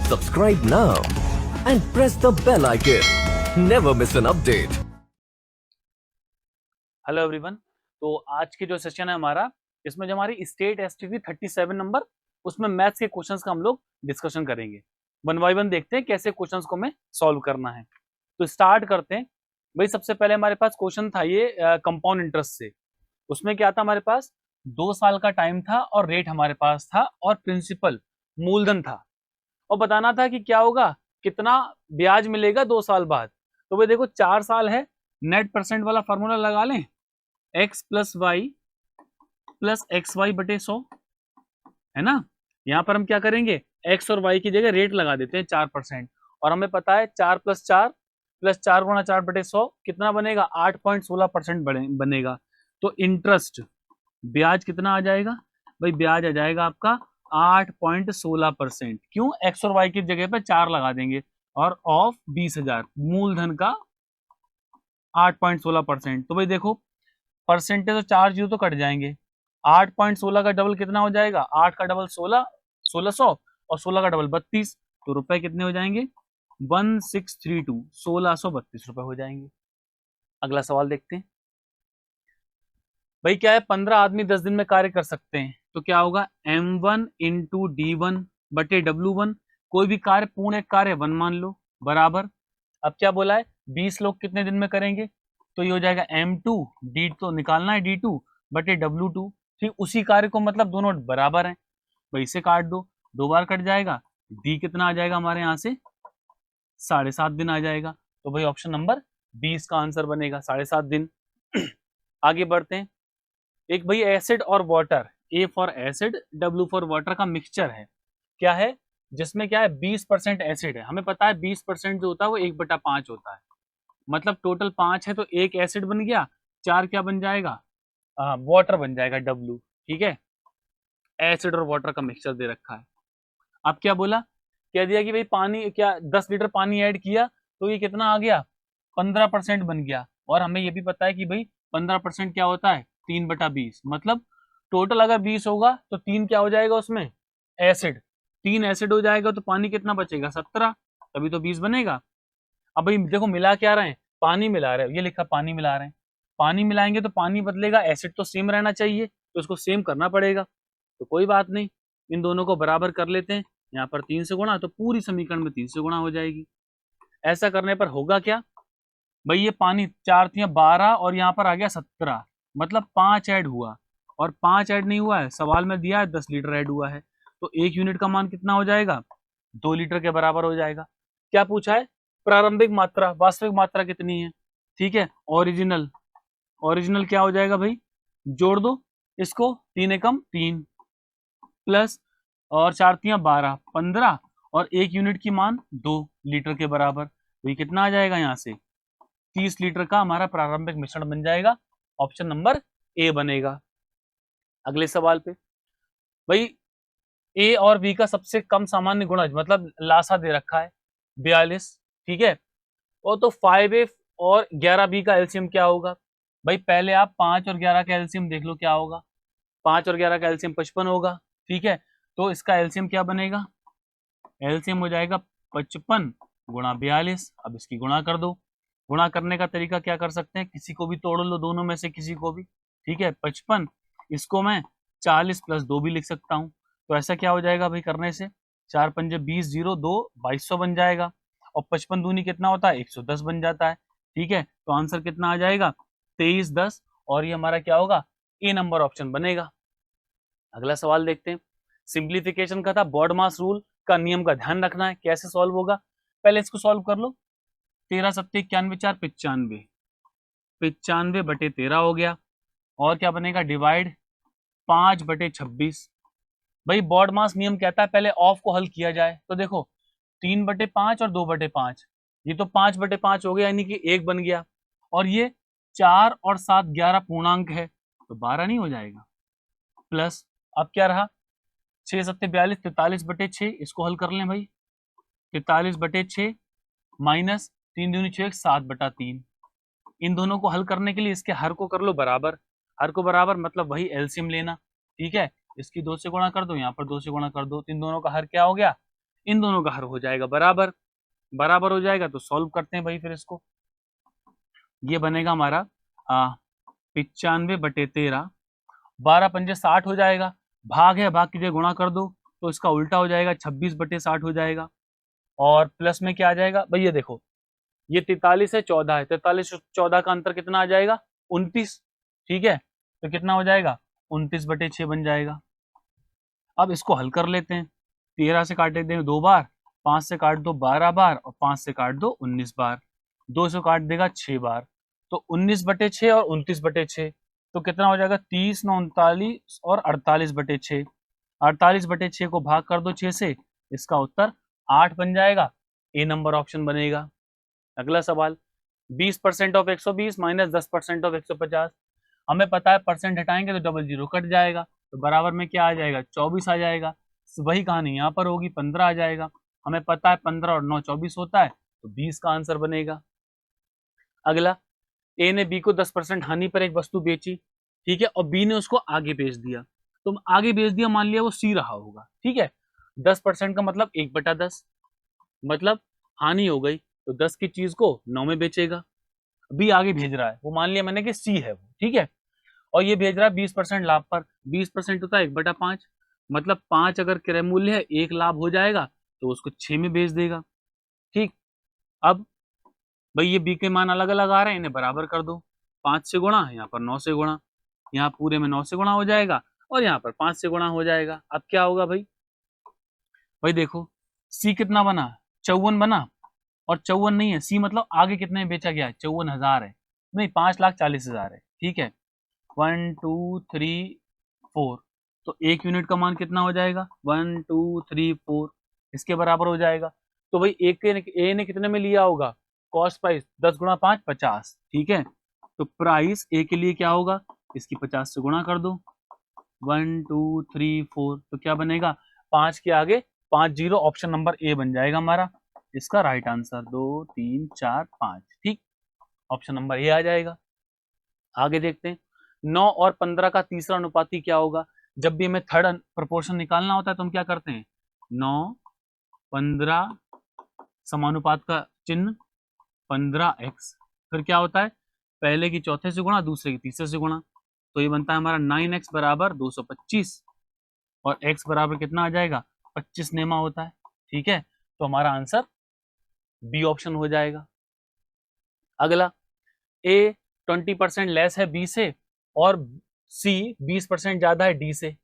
Subscribe now and press the bell icon. Never miss an update. Hello everyone. तो आज के जो session है हमारा, इसमें जो हमारी स्टेट एसटीडी 37 नंबर, उसमें मैथ्स के क्वेश्चंस का हम लोग डिस्कशन करेंगे। वन बाय वन देखते हैं कैसे क्वेश्चंस को हमें सॉल्व करना है। तो स्टार्ट करते हैं। भाई सबसे पहले हमारे पास क्वेश्चन था ये कंपाउंड इंटरेस्ट से। उसमें क्या था, हमारे पास 2 साल का टाइम था और रेट हमारे पास था और प्रिंसिपल मूलधन था, और बताना था कि क्या होगा, कितना ब्याज मिलेगा 2 साल बाद। तो भाई देखो 4 साल है, नेट परसेंट वाला फॉर्मूला लगा लें, x plus y plus x y बटे 100, है ना। यहां पर हम क्या करेंगे, x और y की जगह रेट लगा देते हैं 4%, और हमें पता है 4 प्लस 4 गुणा 4 बटे 100 कितना बनेगा, 8.16% बनेगा। तो इंटरेस्ट ब्याज कितना आ जाएगा भाई, ब्याज आ जाएगा आपका 8.16%। क्यों, x और y की जगह पे 4 लगा देंगे, और ऑफ 20,000 मूलधन का 8.16%। तो भाई देखो परसेंटेज और 4 जीरो तो कट जाएंगे, 8.16 का डबल कितना हो जाएगा, 8 का डबल 16, 1600, और 16 का डबल 32। तो रुपए कितने हो जाएंगे, 1632, 1632 रुपए हो जाएंगे। अगला सवाल देखते हैं। भाई क्या है, 15 आदमी 10 दिन में कार्य कर सकते हैं, तो क्या होगा, m1 इंटू D1 बटे W1। कोई भी कार्य पूर्ण एक कार्य 1 मान लो, बराबर। अब क्या बोला है, 20 लोग कितने दिन में करेंगे, तो ये हो जाएगा m2, D तो निकालना है D2 बटे W2। ठीक, उसी कार्य को मतलब दोनों बराबर हैं, भाई इसे काट दो, 2 बार कट जाएगा, D कितना आ जाएगा हमारे यहाँ से 7.5 दिन आ जाएगा। तो भाई ऑप्शन नंबर 20 का आंसर बनेगा 7.5 दिन। आगे बढ़ते हैं। एक भाई एसिड और water, A for acid W for water का मिक्सचर है, क्या है, जिसमें क्या है 20% एसिड है। हमें पता है 20% जो होता है वो 1/5 होता है, मतलब टोटल 5 है, तो एक एसिड बन गया, 4 क्या बन जाएगा, वाटर बन जाएगा डब्ल्यू। ठीक है, एसिड और वाटर का मिक्सचर दे रखा है। अब क्या बोला, कह दिया कि भाई पानी, क्या 10 लीटर पानी ऐड किया तो ये कितना आ गया, 15% बन गया। और हमें ये भी पता है कि भाई 15% क्या होता है, 3/20, मतलब टोटल अगर 20 होगा तो 3 क्या हो जाएगा उसमें, एसिड। 3 एसिड हो जाएगा तो पानी कितना बचेगा, 17, तभी तो 20 बनेगा। अब भाई देखो मिला क्या रहे हैं, पानी मिला रहे हैं, ये लिखा पानी मिला रहे हैं, पानी मिलाएंगे तो पानी बदलेगा, एसिड तो सेम रहना चाहिए, तो इसको सेम करना पड़ेगा। तो कोई बात नहीं, इन दोनों को बराबर कर लेते हैं। यहाँ पर 3 से गुणा, तो पूरी समीकरण में 3 से गुणा हो जाएगी। ऐसा करने पर होगा क्या भाई, ये पानी 4 थी 12 और यहाँ पर आ गया 17, मतलब 5 ऐड हुआ, और 5 ऐड नहीं हुआ है, सवाल में दिया है 10 लीटर ऐड हुआ है, तो 1 यूनिट का मान कितना हो जाएगा, 2 लीटर के बराबर हो जाएगा। क्या पूछा है, प्रारंभिक मात्रा, वास्तविक मात्रा कितनी है। ठीक है, ओरिजिनल, ओरिजिनल क्या हो जाएगा भाई, जोड़ दो इसको, 3 एकम 3 प्लस, और 4 तियां 12, 15, और 1 यूनिट की मान 2 लीटर के बराबर, तो ये कितना आ जाएगा, यहाँ से 30 लीटर का हमारा प्रारंभिक मिश्रण बन जाएगा। ऑप्शन नंबर ए बनेगा। अगले सवाल पे भाई, ए और बी का सबसे कम सामान्य गुणज, मतलब लासा दे रखा है 42। ठीक है, और तो 5A और 11B का एलसीएम क्या होगा। भाई पहले आप 5 और 11 का एलसीएम देख लो क्या होगा, 5 और 11 का एलसीएम 55 होगा। ठीक है, तो इसका एलसीएम क्या बनेगा, एलसीएम हो जाएगा 55 गुणा 42। अब इसकी गुणा कर दो, गुणा करने का तरीका क्या कर सकते हैं, किसी को भी तोड़ लो, दोनों में से किसी को भी। ठीक है, 55, इसको मैं 40 प्लस 2 भी लिख सकता हूँ, तो ऐसा क्या हो जाएगा भाई करने से, 4 पंजे 20, 0 2, 2200 बन जाएगा, और 55 दूनी कितना होता है, 110 बन जाता है। ठीक है, तो आंसर कितना आ जाएगा, 23, 10, और ये हमारा क्या होगा, ए नंबर ऑप्शन बनेगा। अगला सवाल देखते हैं। सिंप्लीफिकेशन का था, बॉड मास रूल का नियम का ध्यान रखना है, कैसे सॉल्व होगा, पहले इसको सॉल्व कर लो। 13 सत्ते 91, 4 95, 95 बटे 13 हो गया, और क्या बनेगा, डिवाइड 5 बटे 26। भाई बॉड मास नियम कहता है पहले ऑफ को हल किया जाए, तो देखो 3/5 और 2/5, ये तो 5/5 हो गया, यानी कि 1 बन गया, और ये 4 और 7 11 पूर्णांक है, तो 12 नहीं हो जाएगा, प्लस अब क्या रहा, 6 सत्ते 42, 43/6, इसको हल कर लें भाई, 43/6 माइनस 3 दूनी 6, 7/3। इन दोनों को हल करने के लिए इसके हर को कर लो बराबर, हर को बराबर मतलब वही एलसीएम लेना। ठीक है, इसकी 2 से गुणा कर दो, यहाँ पर 2 से गुणा कर दो, तो इन दोनों का हर क्या हो गया, इन दोनों का हर हो जाएगा बराबर, बराबर हो जाएगा तो सॉल्व करते हैं भाई फिर इसको। ये बनेगा हमारा 95/13, 12×5 = 60 हो जाएगा, भाग है भाग की जगह गुणा कर दो तो इसका उल्टा हो जाएगा 26/60 हो जाएगा। और प्लस में क्या आ जाएगा भाई, ये देखो ये 43 है 14 है, 43 और 14 का अंतर कितना आ जाएगा 29, ठीक है, तो कितना हो जाएगा 29/6 बन जाएगा। अब इसको हल कर लेते हैं, 13 से काट देंगे 2 बार, 5 से काट दो 12 बार और 5 से काट दो 19 बार, 2 से काट देगा 6 बार, तो 19/6 और 29/6 तो कितना हो जाएगा 30, 39 और 48/6, 48/6 को भाग कर दो 6 से, इसका उत्तर 8 बन जाएगा, ए नंबर ऑप्शन बनेगा। अगला सवाल, 20% ऑफ 120 माइनस 10% ऑफ 150, हमें पता है परसेंट हटाएंगे तो डबल जीरो कट जाएगा, तो बराबर में क्या आ जाएगा 24 आ जाएगा, वही कहानी यहाँ पर होगी 15 आ जाएगा, हमें पता है 15 और 9 24 होता है, तो 20 का आंसर बनेगा। अगला, ए ने बी को 10% हानि पर एक वस्तु बेची, ठीक है, और बी ने उसको आगे बेच दिया, तो आगे बेच दिया मान लिया वो सी रहा होगा, ठीक है, 10% का मतलब 1/10, मतलब हानि हो गई, तो 10 की चीज को 9 में बेचेगा, बी आगे भेज रहा है, वो मान लिया मैंने कि सी है वो, ठीक है, और ये भेज रहा है 20% लाभ पर, 20% होता है 1/5, मतलब 5 अगर क्रय मूल्य है 1 लाभ हो जाएगा तो उसको 6 में बेच देगा, ठीक। अब भाई ये बी के मान अलग अलग आ रहे हैं, इन्हें बराबर कर दो, 5 से गुणा, यहाँ पर 9 से गुणा, यहाँ पूरे में 9 से गुणा हो जाएगा और यहाँ पर 5 से गुणा हो जाएगा। अब क्या होगा भाई, भाई देखो सी कितना बना 54 बना, और 54 नहीं है सी, मतलब आगे कितने में बेचा गया है 54,000 है, नहीं 5,40,000 है, ठीक है, 1 2 3 4, तो 1 यूनिट का मान कितना हो जाएगा 1 2 3 4, इसके बराबर हो जाएगा। तो भाई ए ने कितने में लिया होगा, कॉस्ट प्राइस 10 × 5 50, ठीक है, तो प्राइस ए के लिए क्या होगा, इसकी 50 से गुणा कर दो, 1 2 3 4, तो क्या बनेगा 5 के आगे 5 जीरो, ऑप्शन नंबर ए बन जाएगा हमारा इसका राइट आंसर, 2 3 4 5, ठीक, ऑप्शन नंबर ए आ जाएगा। आगे देखते हैं, 9 और 15 का तीसरा अनुपाती क्या होगा, जब भी हमें थर्ड प्रोपोर्शन निकालना होता है तो हम क्या करते हैं 9 15 समानुपात का चिन्ह 15x, फिर क्या होता है पहले की चौथे से गुणा दूसरे की तीसरे से गुणा, तो ये बनता है हमारा 9x बराबर 225 और x बराबर कितना आ जाएगा 25 नेमा होता है, ठीक है, तो हमारा आंसर बी ऑप्शन हो जाएगा। अगला, ए 20% लेस है बी से और सी 20% ज्यादा है डी से,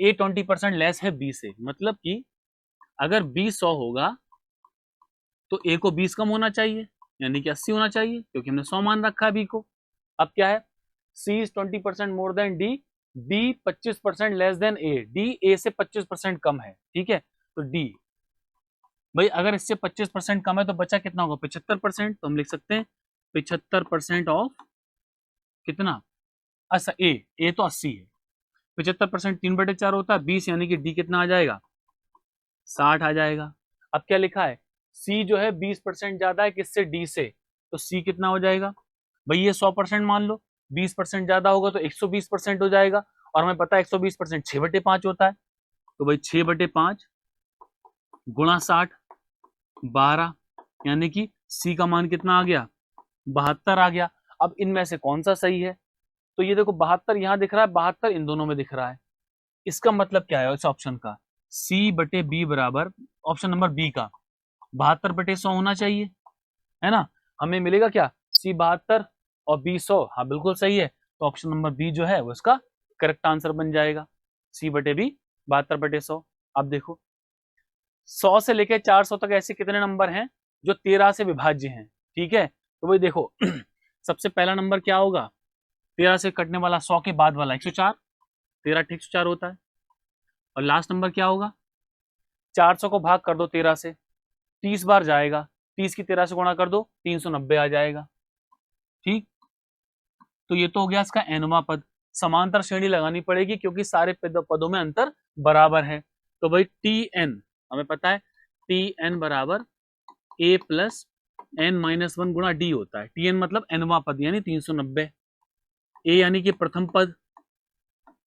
ए 20% लेस है बी से, मतलब कि अगर बी 100 होगा तो ए को 20 कम होना चाहिए, यानी कि 80 होना चाहिए, क्योंकि हमने 100 मान रखा है बी को। अब क्या है, C is 20% more than D, D 25% less than A, D A से 25% कम है, ठीक है, तो डी भाई अगर इससे 25% कम है तो बचा कितना होगा 75%, तो हम लिख सकते हैं 75% ऑफ कितना, अच्छा ए तो 80 है, 75% 3/4 होता है 20, यानी कि डी कितना आ जाएगा 60 आ जाएगा। अब क्या लिखा है, सी जो है 20% ज्यादा है किससे, डी से, तो सी कितना हो जाएगा भाई, ये 100% मान लो, 20% ज्यादा होगा तो 120% हो जाएगा, और हमें पता है 120% 6/5 होता है, तो भाई 6/5 गुणा 60 12, यानी कि सी का मान कितना आ गया 72 आ गया। अब इनमें से कौन सा सही है, तो ये देखो 72 यहां दिख रहा है, 72 इन दोनों में दिख रहा है, इसका मतलब क्या है इस ऑप्शन का, C/B बराबर ऑप्शन नंबर बी का 72/100 होना चाहिए, है ना, हमें मिलेगा क्या सी 72 और बी 100, हाँ बिल्कुल सही है, तो ऑप्शन नंबर बी जो है वो इसका करेक्ट आंसर बन जाएगा, C/B 72/100। अब देखो 100 से लेकर 400 तक ऐसे कितने नंबर हैं जो 13 से विभाज्य हैं, ठीक है, तो भाई देखो सबसे पहला नंबर क्या होगा, 13 से कटने वाला 100 के बाद वाला 104, 13 ठीक 104 होता है, और लास्ट नंबर क्या होगा 400 को भाग कर दो 13 से, 30 बार जाएगा, 30 की 13 से गुणा कर दो 390 आ जाएगा, ठीक, तो ये तो हो गया इसका एनवा पद, समांतर श्रेणी लगानी पड़ेगी क्योंकि सारे पदों में अंतर बराबर है, तो भाई टी एन हमें पता है टी एन बराबर ए प्लस n-1 गुणा डी होता है, टी एन मतलब एनवा पद यानी 390, ए यानी कि प्रथम पद,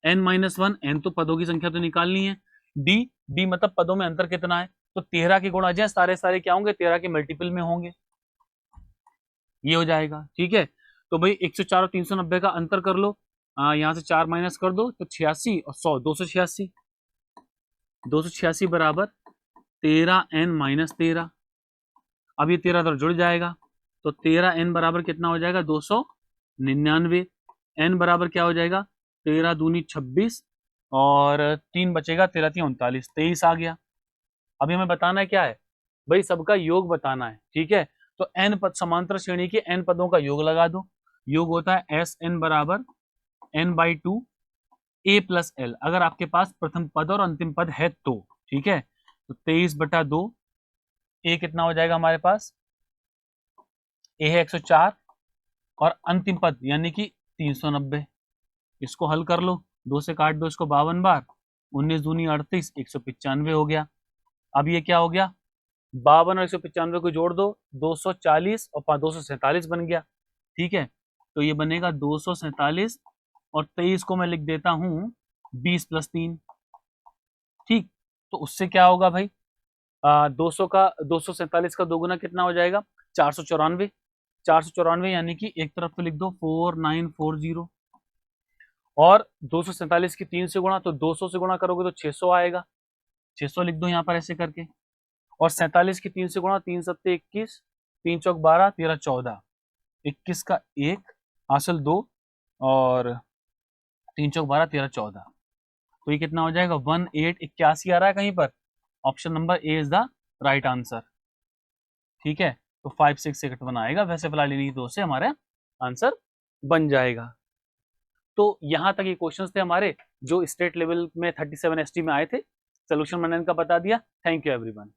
n-1 n तो पदों की संख्या तो निकालनी है, डी डी मतलब पदों में अंतर कितना है, तो 13 के गुण आ जाए, सारे सारे क्या होंगे, 13 के मल्टीपल में होंगे, ये हो जाएगा। ठीक है, तो भाई 104 और 390 का अंतर कर लो, यहाँ से 4 माइनस कर दो तो 86 और 100 286, 286 बराबर 13n माइनस 13। अब ये 13 तरफ जुड़ जाएगा, तो 13n बराबर कितना हो जाएगा, 299। n बराबर क्या हो जाएगा, 13 दूनी 26 और 3 बचेगा, 13 3 39, 23 आ गया। अभी हमें बताना है क्या है भाई, सबका योग बताना है। ठीक है, तो n पद, समांतर श्रेणी के n पदों का योग लगा दो। योग होता है Sn बराबर n/2 a प्लस l, अगर आपके पास प्रथम पद और अंतिम पद है तो। ठीक है, तो 23/2, a कितना हो जाएगा हमारे पास, a है 104 और अंतिम पद यानी कि 390। इसको हल कर लो, 2 से काट दो इसको 52 बार, 19 दूनी 38, 195 हो गया। अब ये क्या हो गया, 52 और 195 को जोड़ दो, 240 और 247 बन गया। ठीक है, तो ये बनेगा 247 और 23 को मैं लिख देता हूं 20 + 3। ठीक, तो उससे क्या होगा भाई, 247 का दोगुना कितना हो जाएगा, 494। 494 यानी कि एक तरफ तो लिख दो 4940, और 247 की 3 से गुणा, तो 200 से गुणा करोगे तो 600 आएगा, 600 लिख दो यहाँ पर ऐसे करके। और 47 की 3 से गुणा, 3 सत्ते 21, 3 चौक 12, 13 14, 21 का 1 हासिल 2 और 3 चौक 12, 13 14, तो ये कितना हो जाएगा, 1881 आ रहा है कहीं पर। Option number A is the right answer. ठीक है, तो 5681 आएगा। वैसे फिलहाल इन्हीं दो से हमारा आंसर बन जाएगा। तो यहां तक ये क्वेश्चंस थे हमारे जो स्टेट लेवल में 37 ST में आए थे। सोल्यूशन मैंने इनका बता दिया। Thank you everyone.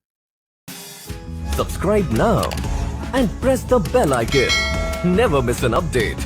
Subscribe now and press the bell icon. Never miss an update.